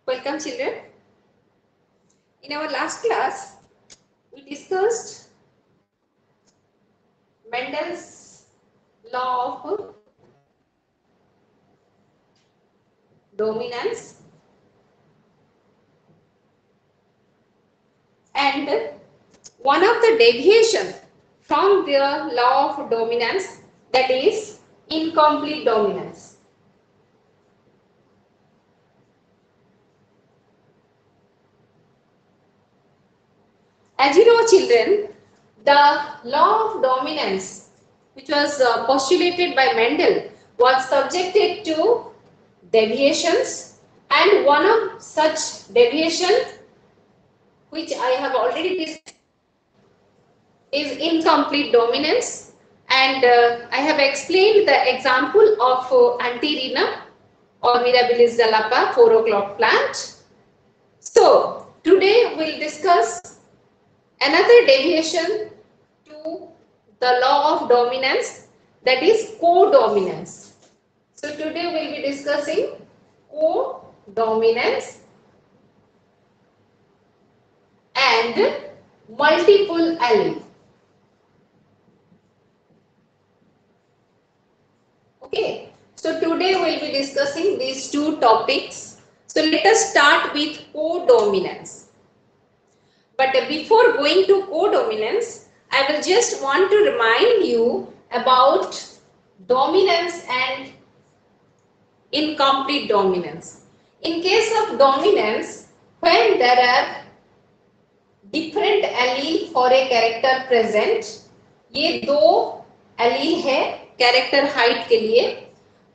Welcome children. In our last class, we discussed Mendel's law of dominance and one of the deviation from the law of dominance, that is incomplete dominance. As you know children, the law of dominance which was postulated by Mendel was subjected to deviations, and one of such deviation which I have already discussed is incomplete dominance, and I have explained the example of Antirrhinum or Mirabilis zalapa 4 o'clock plant. So today we'll discuss another deviation to the law of dominance, that is codominance. So today we'll be discussing codominance and multiple allele. Okay, so today we'll be discussing these two topics. So let us start with codominance. But before going to codominance, I will just want to remind you about dominance and incomplete dominance. In case of dominance, when there are different allele for a character present, ये दो allele है character height के लिए,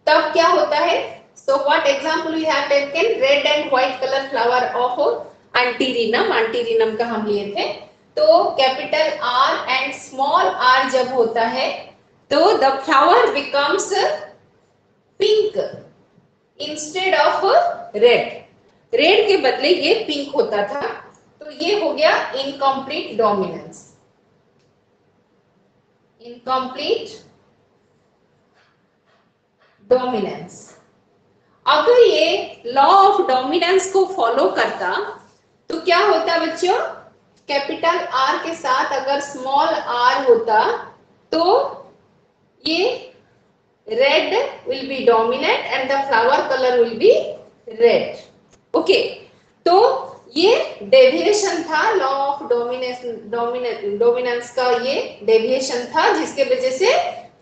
तब क्या होता है? So what example we have taken? Red and white color flower of Antirrhinum. Antirrhinum का हम लिए थे. तो capital R and small r जब होता है, तो the flower becomes pink instead of red. Red के बदले ये pink होता था. तो ये हो गया incomplete dominance. Incomplete dominance. अगर ये लॉ ऑफ डोमिनेंस को फॉलो करता तो क्या होता बच्चों? कैपिटल आर के साथ अगर स्मॉल आर होता तो ये red will be dominate and the flower colour will be red. Okay, तो ये डेविएशन था लॉ ऑफ डोमिनेंस का. ये डेविएशन था जिसके वजह से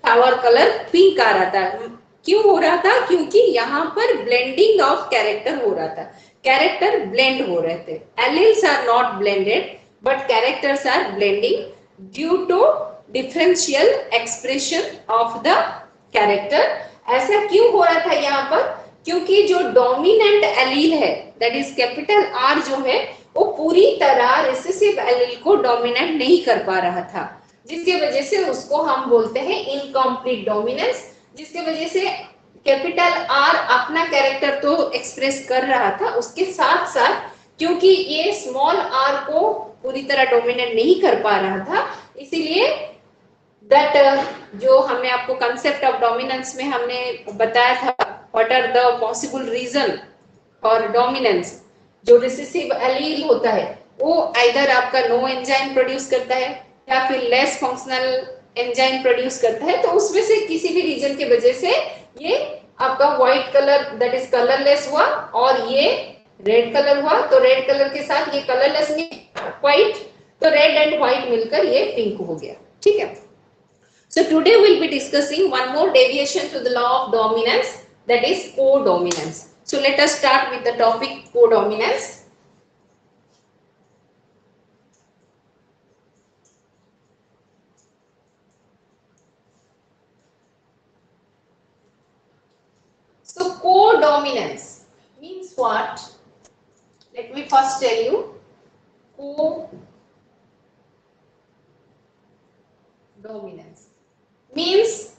फ्लावर कलर पिंक आ रहा था. क्यों हो रहा था? क्योंकि यहाँ पर ब्लेंडिंग ऑफ कैरेक्टर हो रहा था. कैरेक्टर ब्लेंड हो रहे थे. Alleles are not blended but characters are blending due to differential expression of the character. ऐसा क्यों हो रहा था यहाँ पर? क्योंकि जो डोमिनेंट एलील है, दैट इज कैपिटल आर, जो है वो पूरी तरह रिसेसिव एलील को डोमिनेट नहीं कर पा रहा था, जिसके वजह से उसको हम बोलते हैं इनकम्प्लीट डोमिनेंस. जिसके वजह से कैपिटल आर अपना कैरेक्टर तो एक्सप्रेस कर रहा था, उसके साथ साथ क्योंकि ये स्मॉल आर को पूरी तरह डोमिनेट नहीं कर पा रहा था, इसीलिए दैट जो हमने आपको कंसेप्ट ऑफ डोमिनेंस में हमने बताया था, what are the possible reason for dominance. जो रिसेसिव एलील होता है वो आइदर आपका नो एंजाइम प्रोड्यूस करता है या फिर लेस फंक्शनल एंजाइम प्रोड्यूस करता है. तो उसमें से किसी भी रीजन के वजह से ये आपका white colour, that is colourless हुआ, और ये रेड कलर हुआ. तो रेड कलर के साथ ये कलरलेस में व्हाइट, तो रेड एंड व्हाइट मिलकर ये पिंक हो गया. ठीक है. So today we'll be discussing one more deviation to the law of dominance, that is codominance. So let us start with the topic codominance. So codominance means what? Let me first tell you. Codominance means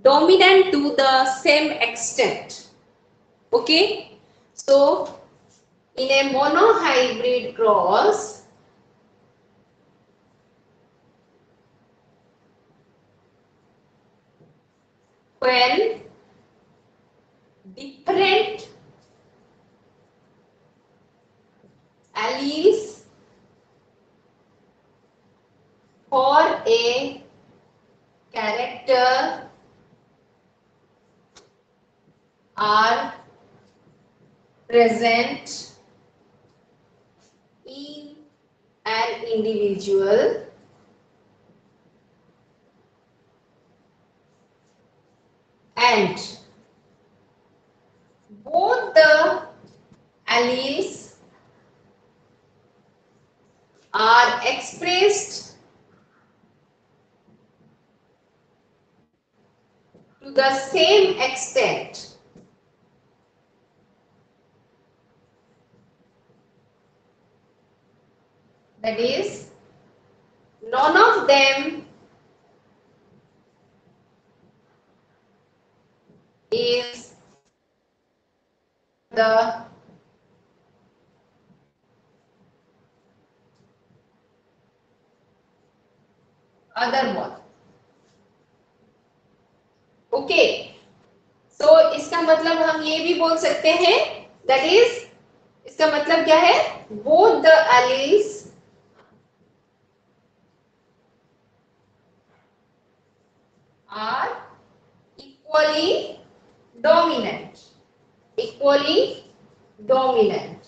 dominant to the same extent. Okay, so in a monohybrid cross, when different present in an individual and both the alleles are expressed to the same extent. That is, none of them is the other one. Okay, so इसका मतलब हम ये भी बोल सकते हैं, that is, इसका मतलब क्या है, both the alleles are equally dominant, equally dominant.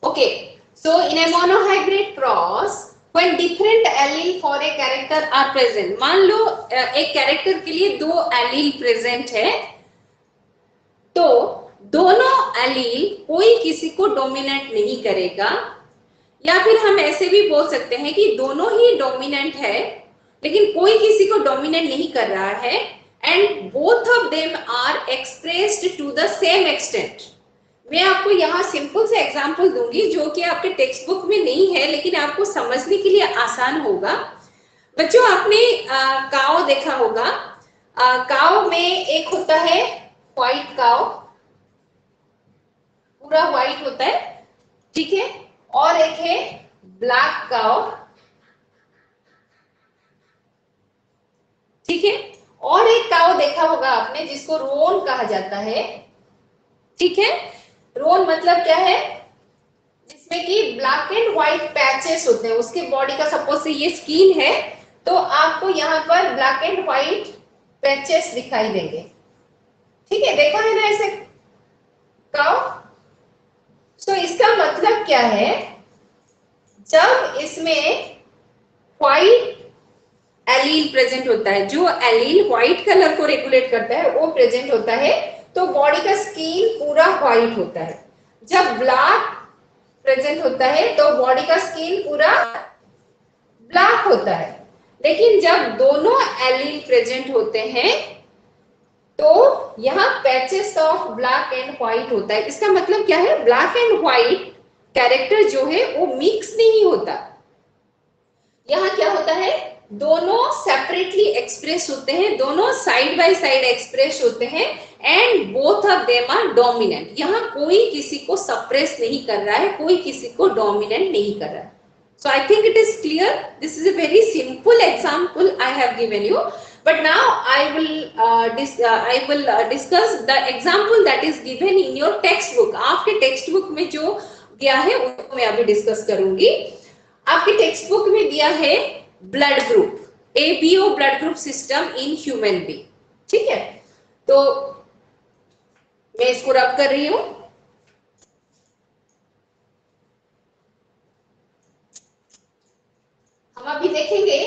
Okay, so in a monohybrid cross when different allele for a character are present, मान लो एक कैरेक्टर के लिए दो एलील प्रेजेंट है, तो दोनों एलील कोई किसी को डोमिनेट नहीं करेगा, या फिर हम ऐसे भी बोल सकते हैं कि दोनों ही डोमिनेंट है लेकिन कोई किसी को डोमिनेट नहीं कर रहा है, and both of them are expressed to the same extent. मैं आपको यहाँ सिंपल से एग्जांपल दूंगी जो कि आपके टेक्स्ट बुक में नहीं है लेकिन आपको समझने के लिए आसान होगा. बच्चों, आपने काव देखा होगा. काव में एक होता है व्हाइट काव, पूरा व्हाइट होता है, ठीक है, और एक है ब्लैक काव, ठीक है, और एक काव देखा होगा आपने जिसको रोन कहा जाता है, ठीक है. रोन मतलब क्या है, जिसमें कि ब्लैक एंड व्हाइट पैचेस होते हैं. उसके बॉडी का सपोज से ये स्किन है तो आपको यहाँ पर ब्लैक एंड व्हाइट पैचेस दिखाई देंगे, ठीक है, देखा है ना ऐसे काव. तो इसका मतलब क्या है, जब इसमें व्हाइट एलील प्रेजेंट होता है, जो एलील व्हाइट कलर को रेगुलेट करता है वो प्रेजेंट होता है, तो बॉडी का स्किन पूरा व्हाइट होता है. जब ब्लैक प्रेजेंट होता है तो बॉडी का स्किन पूरा ब्लैक होता है. लेकिन जब दोनों एलील प्रेजेंट होते हैं तो यहाँ patches of black and white होता है. इसका मतलब क्या है, ब्लैक एंड व्हाइट कैरेक्टर जो है वो मिक्स नहीं होता. यहाँ क्या होता है, दोनों सेपरेटली एक्सप्रेस होते हैं, दोनों साइड बाय साइड एक्सप्रेस होते हैं, and both of them are dominant. यहाँ कोई किसी को सप्रेस नहीं कर रहा है, कोई किसी को डोमिनेंट नहीं कर रहा है. So I think it is clear. This is a very simple example I have given you. But now I will discuss the example that is given in your textbook. आपके textbook में जो दिया है उसको मैं अभी डिस्कस करूंगी. आपके टेक्स्ट बुक में दिया है blood group, ABO blood group system in human being, ठीक है. तो मैं इसको रब कर रही हूं. हम अभी देखेंगे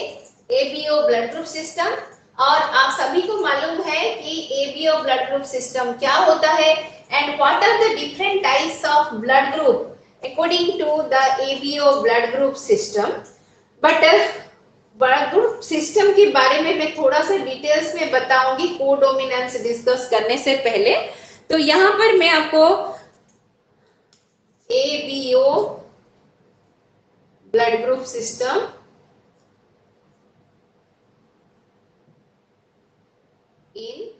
ABO ब्लड ग्रुप सिस्टम, और आप सभी को मालूम है कि ABO ब्लड ग्रुप सिस्टम क्या होता है and what are the different types of blood group according to the ABO blood group system. But blood group system के बारे में मैं थोड़ा सा डिटेल्स में बताऊंगी कोडोमिनेंस डिस्कस करने से पहले. तो यहाँ पर मैं आपको ABO blood group system in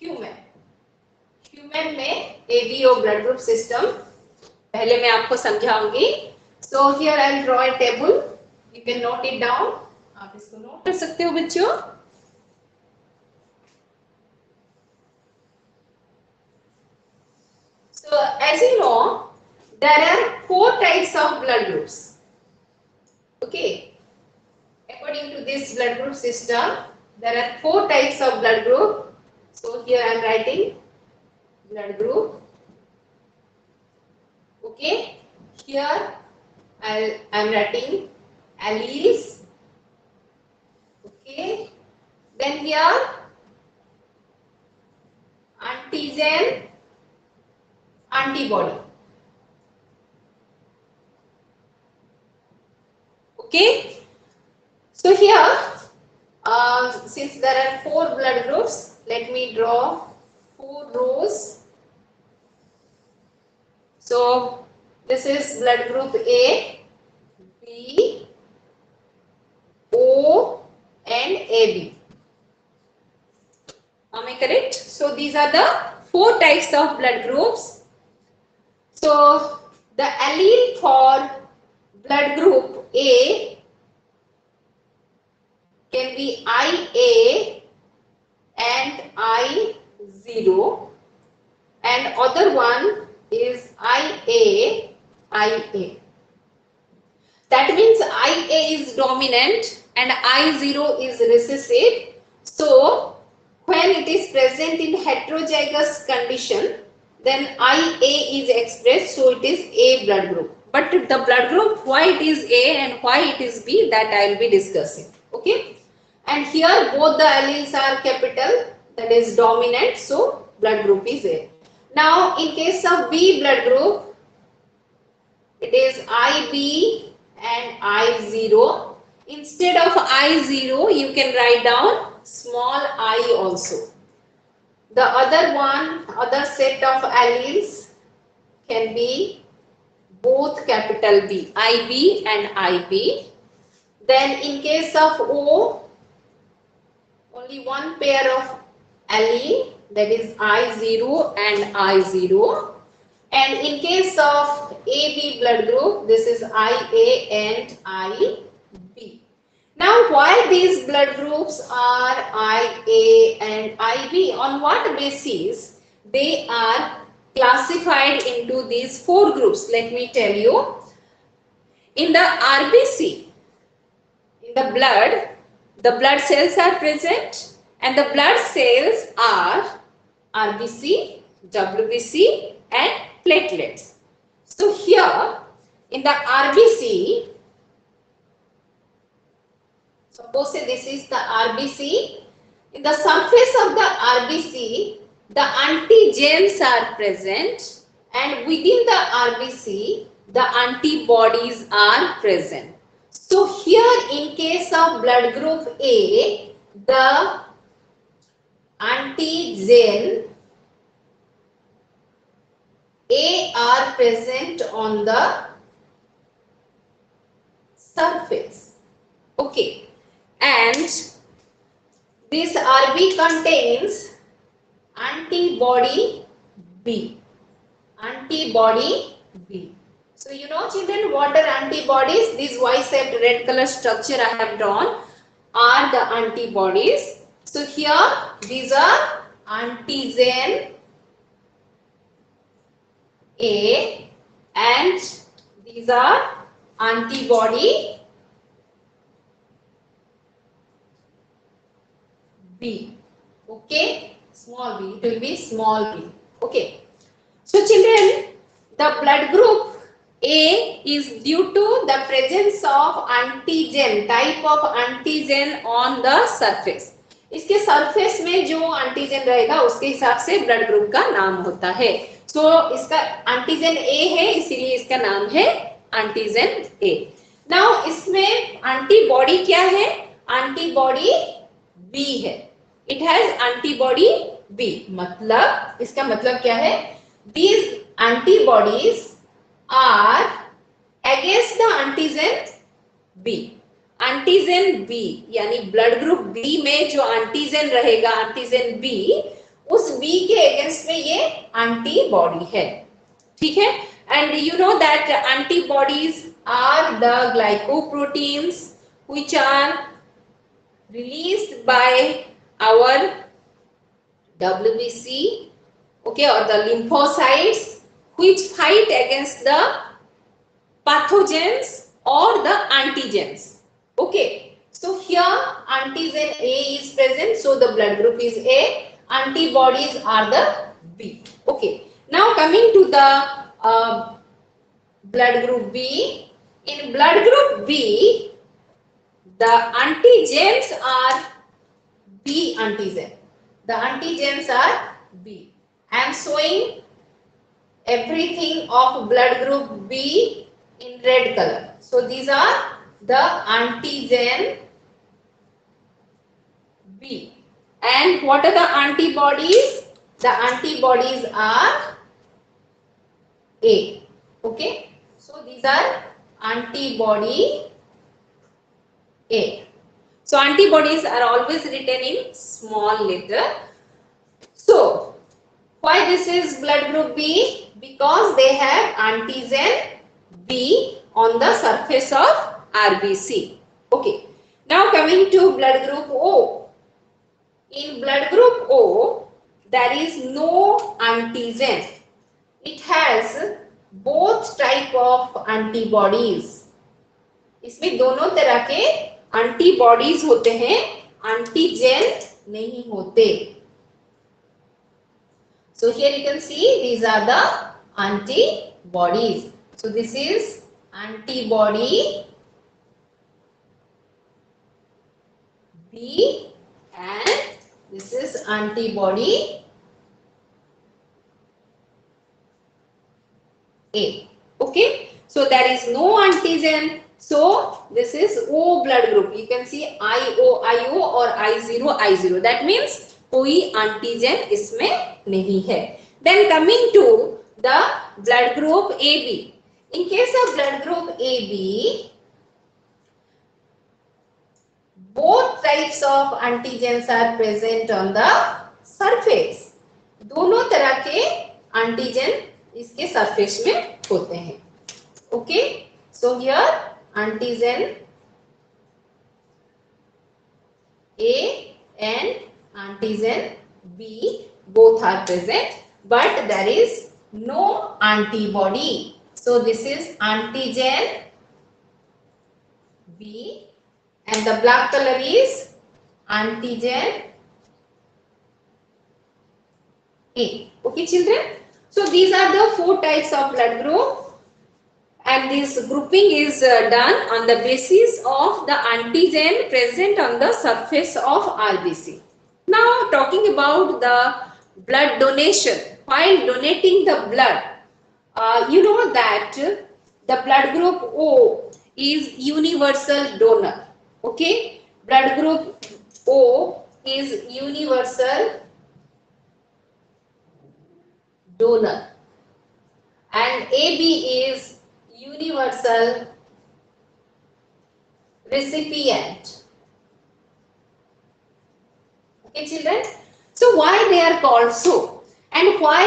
human में ABO ब्लड ग्रुप सिस्टम पहले मैं आपको समझाऊंगी. So here I will draw a table, you can note it down. आप इसको नोट कर सकते हो बच्चों. So as you know there are 4 types of blood groups. Okay, according to this blood group system there are 4 types of blood group. So here I am writing blood group. Okay, here I'm writing alleles. Okay, then here antigen, antibody. Okay, so here since there are 4 blood groups, let me draw 4 rows. So this is blood group A, B, O and AB. Am I correct? So these are the 4 types of blood groups. So the allele for blood group A can be IA and I0, and other one is IA. That means IA is dominant and I0 is recessive. So when it is present in heterozygous condition, then IA is expressed, so it is A blood group. But the blood group, why it is A and why it is B, that I will be discussing. Okay. And here both the alleles are capital, that is dominant, so blood group is A. Now in case of B blood group, it is IB and I0. Instead of I0, you can write down small I also. The other set of alleles can be both capital B, IB and IB. Then in case of O, only one pair of allele, that is I0 and I0. And in case of AB blood group, this is IA and IB. Now, why these blood groups are IA and IB? On what basis they are classified into these 4 groups? Let me tell you. In the RBC, in the blood cells are present, and the blood cells are RBC, WBC and platelets. So here in the RBC, suppose this is the RBC. In the surface of the RBC, the antigens are present, and within the RBC, the antibodies are present. So here in case of blood group A, the antigen A are present on the surface. Okay. And this RB contains antibody B. Antibody B. So you know children what are antibodies? These Y-shaped red color structure I have drawn are the antibodies. So here these are antigen A and these are antibody B. Okay, small b, it will be small b. Okay, so children, the blood group A is due to the presence of antigen, type of antigen on the surface. इसके surface में जो antigen रहेगा उसके हिसाब से blood group का नाम होता है. सो इसका एंटीजन ए है, इसीलिए इसका नाम है एंटीजन ए. नाउ इसमें एंटीबॉडी क्या है? एंटीबॉडी बी है. It has antibody B. मतलब इसका मतलब क्या है? These antibodies are against the antigen B. Antigen B यानी ब्लड ग्रुप बी में जो एंटीजन रहेगा, एंटीजन बी, उस बी के अगेंस्ट में ये एंटीबॉडी है. ठीक है. And you know that antibodies are the glycoproteins which are released by our WBC, okay, or the lymphocytes which fight against the pathogens or the antigens. Okay, so here antigen A is present, so the blood group is A. antibodies are the B. Okay. Now coming to the blood group B. In blood group B, the antigens are B antigen. The antigens are B. I am showing everything of blood group B in red color. So these are the antigen B. And what are the antibodies? The antibodies are A. Okay. So these are antibody A. So antibodies are always written in small letter. So why this is blood group B? Because they have antigen B on the surface of RBC. Okay. Now coming to blood group O. In blood group O, there is no antigen. It has both type of antibodies. इसमें दोनों तरह के antibodies होते हैं, antigen नहीं होते. So here you can see these are the antibodies. So this is antibody B and this is antibody A. Okay. So there is no antigen. So this is O blood group. You can see IO or I0. That means कोई antigen इसमें नहीं है. Then coming to the blood group AB. In case of blood group AB, both types of antigens are present on the surface. दोनों तरह के antigen इसके surface में होते हैं. Okay, so here antigen A and antigen B both are present, but there is no antibody. So this is antigen B and the black color is antigen A. Okay children, so these are the 4 types of blood group and this grouping is done on the basis of the antigen present on the surface of RBC. Now talking about the blood donation. While donating the blood, you know that the blood group O is universal donor. Okay, blood group O is universal donor and AB is universal recipient. Okay children, so why they are called so, and why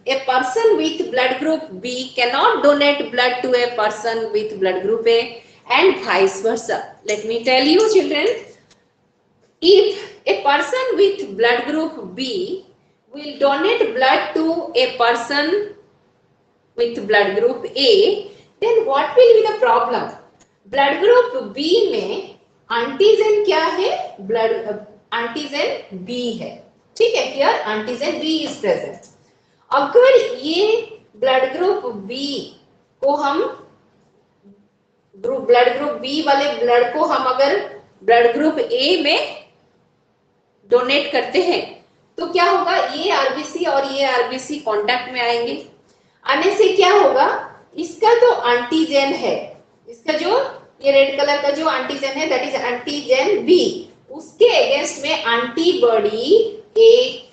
a person with blood group B cannot donate blood to a person with blood group A and vice versa. Let me tell you children, if a person with blood group B will donate blood to a person with blood group A, then what will be the problem? Blood group B में antigen क्या है? Blood antigen B है. ठीक है, here antigen B is present. अगर ये blood group B को हम blood group B वाले blood को हम अगर blood group A में डोनेट करते हैं तो क्या होगा? ये आरबीसी और ये आरबीसी कांटेक्ट में आएंगे. आने से क्या होगा? इसका तो एंटीजन है, इसका जो ये रेड कलर का जो एंटीजन है दैट इज एंटीजन बी, उसके अगेंस्ट में एंटीबॉडी ए,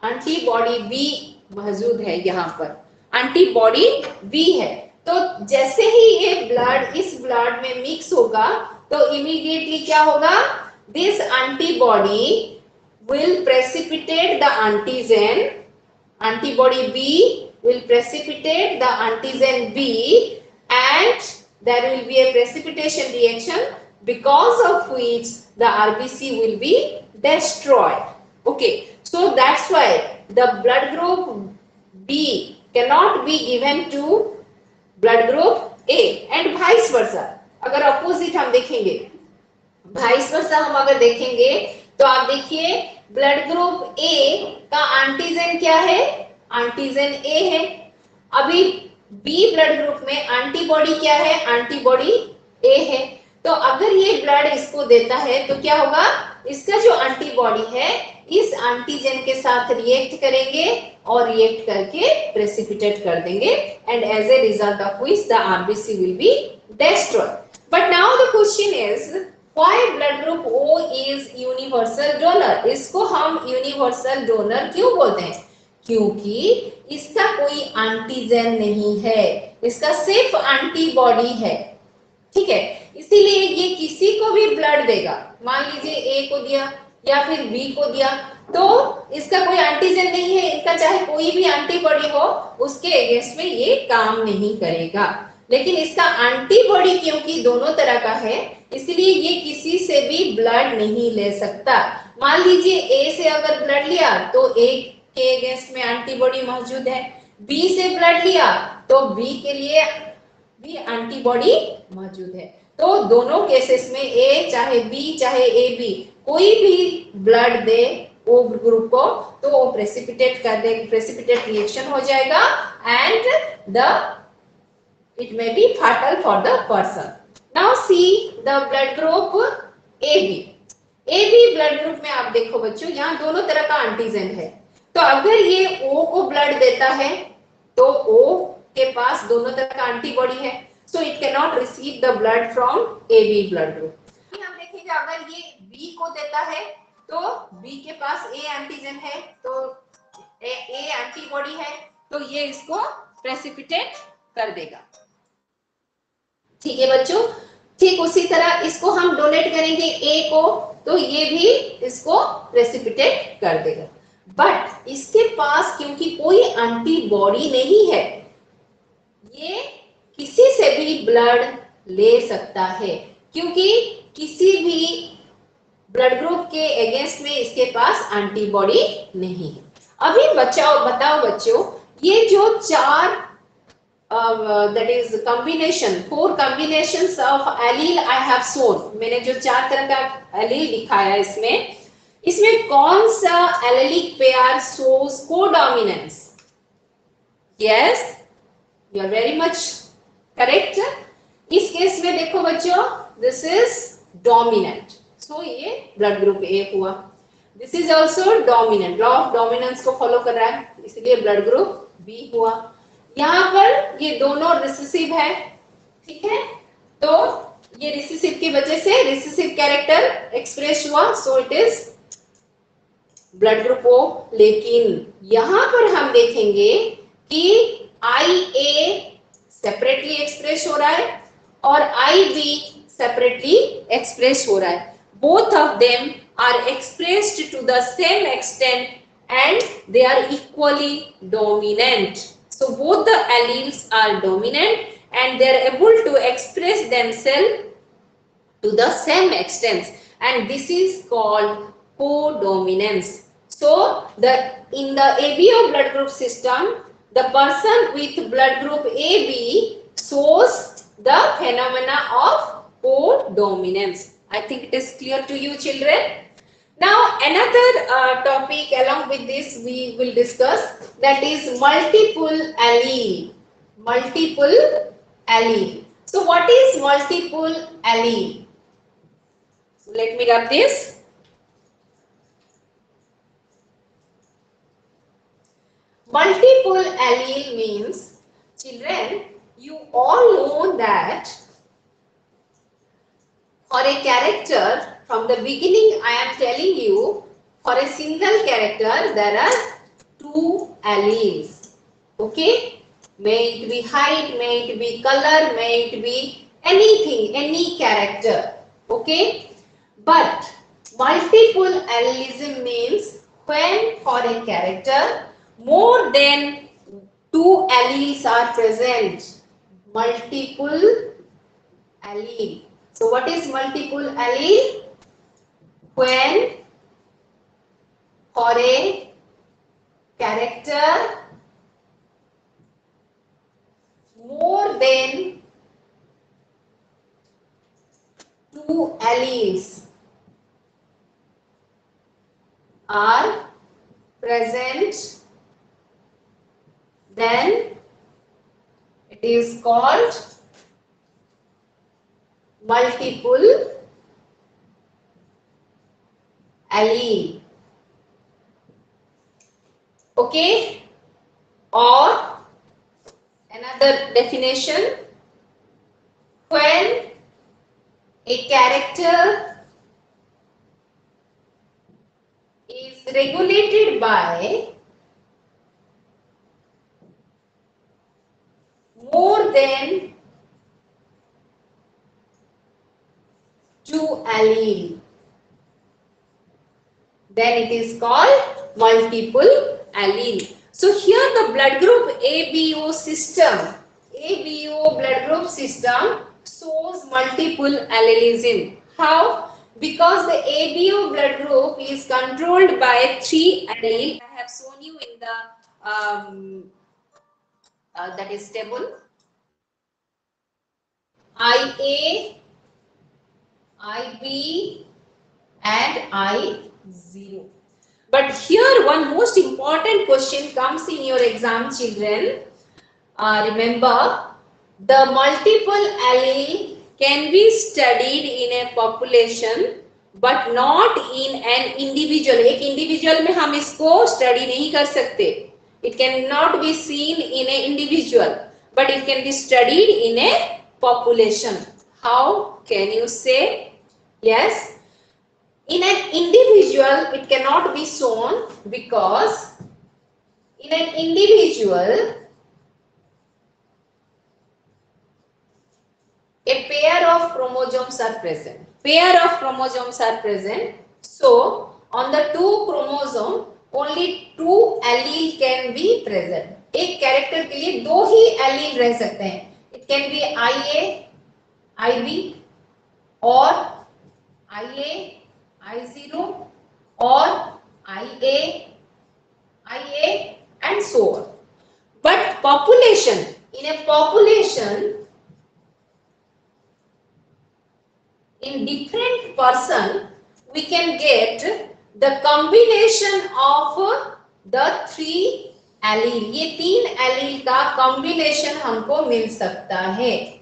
एंटीबॉडी बी मौजूद है. यहाँ पर एंटीबॉडी बी है. तो जैसे ही ये ब्लड इस ब्लड में मिक्स होगा तो इमीडिएटली क्या होगा? This antibody will precipitate the antigen, antibody B will precipitate the antigen B and there will be a precipitation reaction because of which the RBC will be destroyed. Okay, so that's why the blood group B cannot be given to blood group A and vice versa. अगर opposite हम देखेंगे, vice versa हम अगर देखेंगे तो आप देखिए blood group A का एंटीजन क्या है? एंटीजन ए है। अभी बी ब्लड ग्रुप में एंटीबॉडी क्या है? एंटीबॉडी ए है। तो अगर ये ब्लड इसको देता है तो क्या होगा? इसका जो एंटीबॉडी है इस एंटीजन के साथ रिएक्ट करेंगे और रिएक्ट करके प्रेसिपिटेट कर देंगे, and as a result of which the RBC will be destroyed. But now the question is why blood group O is universal donor? इसको हम यूनिवर्सल डोनर क्यों बोलते हैं? क्योंकि इसका कोई एंटीजन नहीं है, इसका सिर्फ एंटीबॉडी है। ठीक है, इसीलिए ये किसी को भी ब्लड देगा, मान लीजिए ए को दिया या फिर बी को दिया, तो इसका कोई एंटीजन नहीं है, इनका चाहे कोई भी एंटीबॉडी हो उसके अगेंस्ट में ये काम नहीं करेगा। लेकिन इसका एंटीबॉडी क्योंकि दोनों तरह का है इसलिए ये किसी से भी ब्लड नहीं ले सकता। मान लीजिए ए से अगर ब्लड लिया तो ए के अगेंस्ट में एंटीबॉडी मौजूद है, बी से ब्लड लिया तो बी के लिए भी एंटीबॉडी मौजूद है। तो दोनों केसेस में ए चाहे बी चाहे ए बी कोई भी ब्लड दे ओ ग्रुप को तो वो प्रेसिपिटेट कर दे, प्रेसिपिटेट रिएक्शन हो जाएगा and the it may be fatal for the person. Now see the blood group AB. AB blood group में आप देखो बच्चों यहाँ दोनों तरह का एंटीजन है, तो अगर ये O को ब्लड देता है तो O के पास दोनों तरह का एंटीबॉडी है, so it cannot receive the blood from AB blood group. हम देखेंगे अगर ये B को देता है तो B के पास A एंटीजन है तो A एंटीबॉडी है तो ये इसको प्रेसिपिटेट कर देगा। ठीक है बच्चों, ठीक उसी तरह इसको हम डोनेट करेंगे ए को तो ये भी इसको प्रेसिपिटेट कर देगा। बट इसके पास क्योंकि कोई एंटीबॉडी नहीं है ये किसी से भी ब्लड ले सकता है, क्योंकि किसी भी ब्लड ग्रुप के अगेंस्ट में इसके पास एंटीबॉडी नहीं है। अभी बताओ बच्चों, ये जो चार that is combination, 4 combinations of allele I have shown, मैंने जो 4 तरह का एलील दिखाया इसमें कौन सा allylic pair shows co-dominance? Yes, you are very much correct. इस केस में देखो बच्चों, this is dominant, so ये ब्लड ग्रुप A हुआ। This is also dominant, law of dominance को फॉलो कर रहा है इसलिए ब्लड ग्रुप B हुआ। यहाँ पर ये दोनों रिसेसिव है, ठीक है, तो ये रिसेसिव की वजह से रिसेसिव कैरेक्टर एक्सप्रेस हुआ, so it is blood group O। लेकिन यहाँ पर हम देखेंगे कि IA सेपरेटली एक्सप्रेस हो रहा है और IB सेपरेटली एक्सप्रेस हो रहा है। Both of them are expressed to the same extent and they are equally dominant. So both the alleles are dominant and they are able to express themselves to the same extent, and this is called codominance. So in the ABO blood group system, the person with blood group AB shows the phenomena of codominance. I think it is clear to you children. Now another topic along with this we will discuss, that is multiple allele. Multiple allele. So what is multiple allele? So let me rub this. Multiple allele means, children, you all know that for a character, from the beginning I am telling you, for a single character there are 2 alleles. Okay, may it be height, may it be color, may it be anything, any character. Okay, but multiple allelism means when for a character more than 2 alleles are present. Multiple allele. So what is multiple allele? When for a character more than 2 alleles are present, then it is called multiple allele. Okay? Or another definition, when a character is regulated by more than two allele, then it is called multiple allele. So here the blood group ABO system, ABO blood group system shows multiple allelism. How? Because the ABO blood group is controlled by three allele. I have shown you in the that is table. IA, IB and I0. But here one most important question comes in your exam, children. Remember, the multiple allele can be studied in a population but not in an individual. एक individual में हम इसको study नहीं कर सकते. It cannot be seen in an individual, but it can be studied in a population. How can you say? Yes. In an individual, it cannot be shown because in an individual, a pair of chromosomes are present. Pair of chromosomes are present. So, on the two chromosome, only two allele can be present. एक character के लिए दो ही allele रह सकते हैं. It can be IA, IB or IA, I0 or IA, IA and so on. But population, in a population, in different person, we can get the combination of the three allele. ये तीन allele का combination हमको मिल सकता है.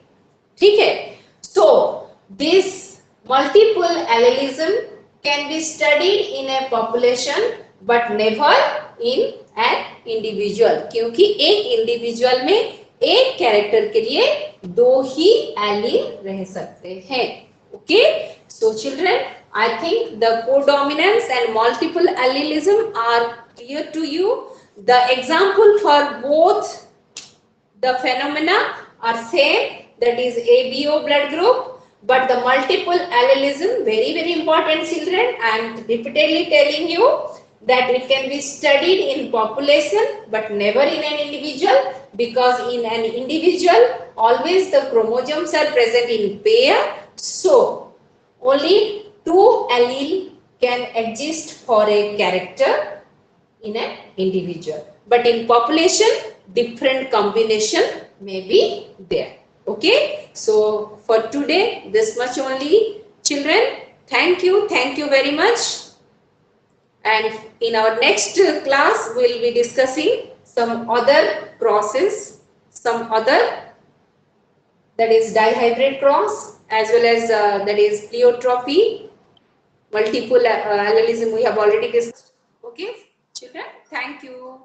ठीक है? So this multiple allelism can be studied in a population but never in an individual, क्योंकि एक individual में एक character के लिए दो ही allele रह सकते हैं. Okay, so children, I think the codominance and multiple allelism are clear to you. The example for both the phenomena are same, that is ABO blood group, but the multiple allelism, very important children. I am repeatedly telling you that it can be studied in population but never in an individual, because in an individual always the chromosomes are present in pair. So only two allele can exist for a character in an individual, but in population different combination may be there. Okay, so for today this much only, children. Thank you very much, and in our next class we will be discussing some other process, some other, that is dihybrid cross, as well as that is pleiotropy, multiple allelism we have already discussed. Okay, children, thank you.